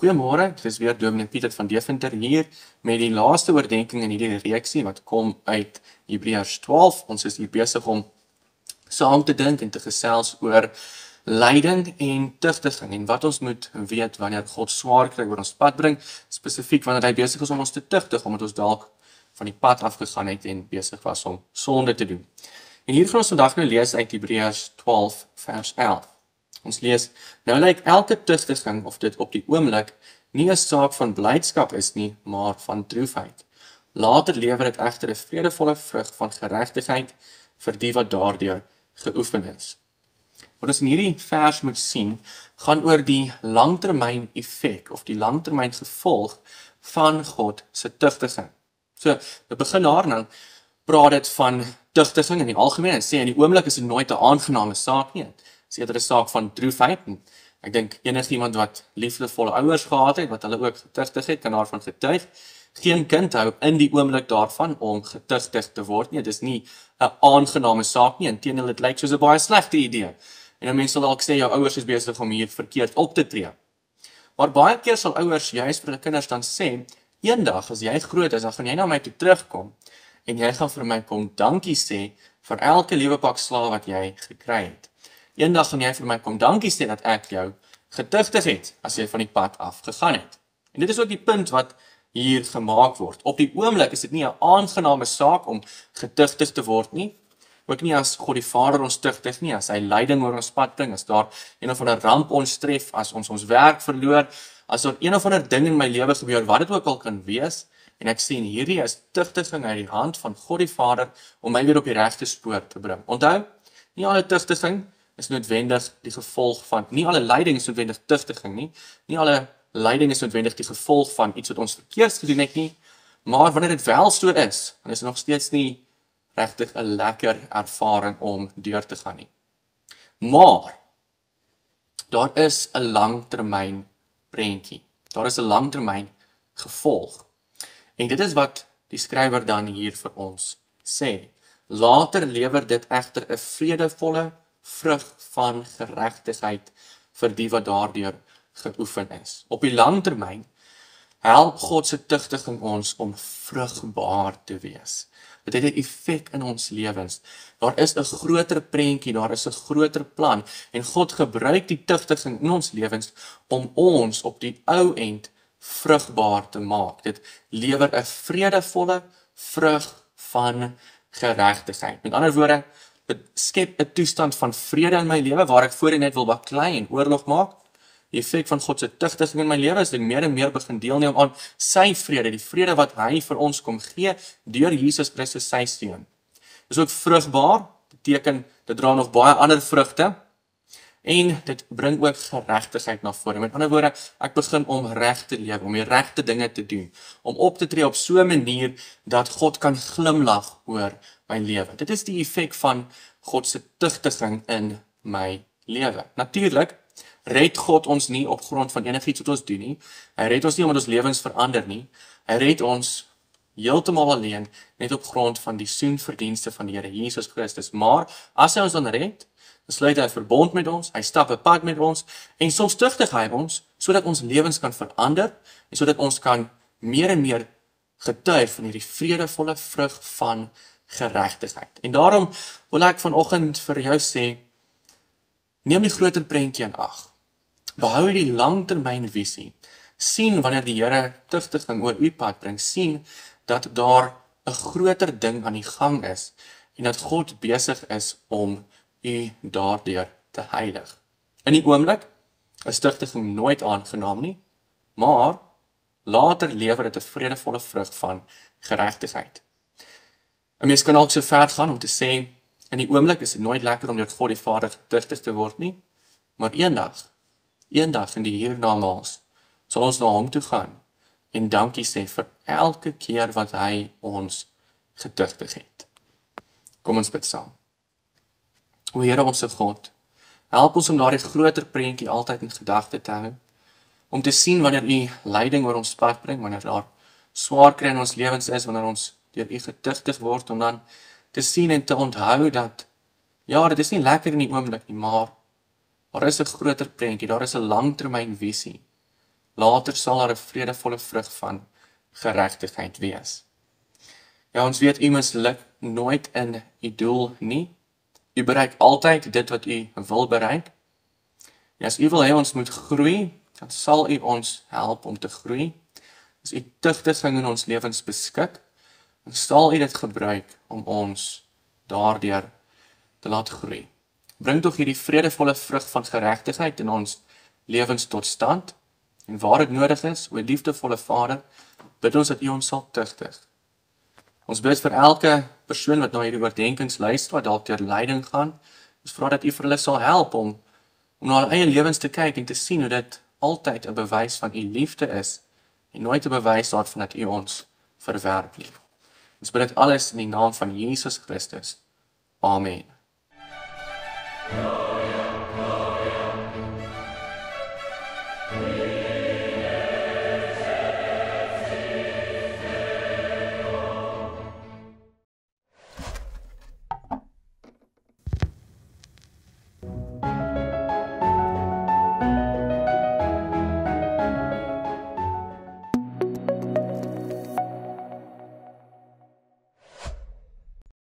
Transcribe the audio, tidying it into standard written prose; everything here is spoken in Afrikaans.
Goeiemôre, dit is weer Dominee Pieter van Deventer hier met die laaste oordenking in hierdie reeksie wat kom uit Hebreërs 12. Ons is hier besig om saam te dink en te gesels oor lyding en tugtiging en wat ons moet weet wanneer God swaar kry oor ons pad bring, spesifiek wanneer hy besig is om ons te tugtig, omdat ons dalk van die pad afgegaan het en besig was om sonde te doen. En hier gaan ons vandag nou lees uit Hebreërs 12 vers 11. Ons lees, nou lyk elke tugtiging of dit op die oomblik nie 'n saak van blydskap is nie, maar van droefheid. Later lewer dit egter 'n vredevolle vrug van geregtigheid vir die wat daardeur geoefen is. Wat ons in hierdie vers moet sien, gaan oor die langtermyn effek of die langtermyn gevolg van God se tugtiging. So, we begin daar nou, praat dit van tugtiging in die algemeen en sê in die oomblik is dit nooit 'n aangename saak nie. Dit is eerder 'n saak van droefheid. Ek dink enigiemand wat liefdevolle ouers gehad het, wat hulle ook getugtig het, kan daarvan getuig. Geen kind hou in die oomblik daarvan om getugtig te word nie. Dit is nie 'n aangename saak nie. Inteendeel, dit lyk soos 'n baie slegte idee. En dan mense sal dalk sê jou ouers is besig om hier verkeerd op te tree. Maar baie keer sal ouers juis vir hulle kinders dan sê, eendag as jy groot is, dan gaan jy na my toe terugkom en jy gaan vir my kom dankie sê vir elke lewepak slaag wat jy gekry het. Eendag gaan jy vir my kom dankie sê dat ek jou getugtig het as jy van die pad af gegaan het. En dit is ook die punt wat hier gemaak word. Op die oomblik is dit nie 'n aangename saak om getugtig te word nie. Ook nie as God die Vader ons tugtig nie, as hy lyding oor ons pad bring, as daar een of ander ramp ons tref, as ons werk verloor, as daar een of ander ding in my lewe gebeur, wat dit ook al kan wees, en ek sien hierdie is tugtiging uit die hand van God die Vader om my weer op die regte spoor te bring. Onthou, nie alle tugtiging is noodwendig die gevolg van, nie alle lyding is noodwendig tugtiging nie, nie alle lyding is noodwendig die gevolg van iets wat ons verkeerd gedoen het nie, maar wanneer dit wel so is, dan is dit nog steeds nie regtig 'n lekker ervaring om deur te gaan nie. Maar, daar is 'n langtermyn prentjie, daar is 'n langtermyn gevolg, en dit is wat die skrywer dan hier vir ons sê. Later lewer dit egter 'n vredevolle vrug van geregtigheid vir die wat daardeur geoefen is. Op die lang termyn help God se tugtiging ons om vrugbaar te wees. Dit het 'n effek in ons lewens. Daar is 'n groter prentjie, daar is 'n groter plan en God gebruik die tugtiging in ons lewens om ons op die ou end vrugbaar te maak. Dit lewer 'n vredevolle vrug van geregtigheid. Met ander woorde, dit skep 'n toestand van vrede in my lewe waar ek voorheen net wil baklei en oorlog maak. Die effek van God se tugtiging in my lewe is dat ek meer en meer begin deelneem aan sy vrede, die vrede wat hy vir ons kom gee deur Jesus Christus sy seun. Dis ook vrugbaar, beteken dit dra nog baie ander vrugte en dit bring ook geregtigheid na vore. Met ander woorde, ek begin om reg te leef, om die regte dinge te doen, om op te tree op so 'n manier dat God kan glimlag oor my lewe. Dit is die effek van God se tugtiging in my lewe. Natuurlik red God ons nie op grond van enigiets wat ons doen nie. Hy red ons nie omdat ons lewens verander nie. Hy red ons heeltemal alleen net op grond van die soenverdienste van die Here Jesus Christus. Maar as hy ons dan red, dan sluit hy 'n verbond met ons, hy stap 'n pad met ons en soms tugtig hy ons sodat ons lewens kan verander en sodat ons kan meer en meer getuig van hierdie vredevolle vrug van geregtigheid. En daarom wil ek vanoggend vir jou sê, neem die groter prentjie in ag. Behou die langtermynvisie. Sien wanneer die Here tugtiging oor u pad bring, sien dat daar 'n groter ding aan die gang is en dat God besig is om u daardeur te heilig. In die oomblik is tugtiging nooit aangenaam nie, maar later lewer dit 'n vredevolle vrug van geregtigheid. 'n Mens kan ook so ver gaan om te sê, in die oomblik is dit nooit lekker om deur God die Vader getugtig te word nie, maar eendag in die hiernamaals, sal ons na hom toe gaan en dankie sê vir elke keer wat hy ons getugtig het. Kom ons bid saam. O Here onsse God, help ons om daardie groter prentjie altyd in gedagte te hou, om te sien wanneer u lyding oor ons pad bring, wanneer daar swaar kry in ons lewens is, wanneer ons deur u getugtig word, om dan te sien en te onthou dat, ja, dit is nie lekker in die oomblik nie, maar daar is 'n groter prentjie, daar is 'n langtermynvisie. later sal daar 'n vredevolle vrug van geregtigheid wees. Ja, ons weet u misluk nooit in u doel nie. U bereik altyd dit wat u wil bereik. En as u wil hê ons moet groei, dan sal u ons help om te groei. As u tugtiging in ons lewens beskik, dan sal u dit gebruik om ons daardeur te laat groei. Bring tog hierdie vredevolle vrug van geregtigheid in ons lewens tot stand. En waar dit nodig is, o liefdevolle Vader, bid ons dat u ons sal tugtig. Ons bid vir elke persoon wat na hierdie oordeenkings luister, wat dalk deur lyding gaan. Ons vra dat u vir hulle sal help om na hulle eie lewens te kyk en te sien hoe dit altyd 'n bewys van u liefde is en nooit 'n bewys daarvan dat u ons verwerp nie. Ons bid dit alles in die naam van Jesus Christus. Amen.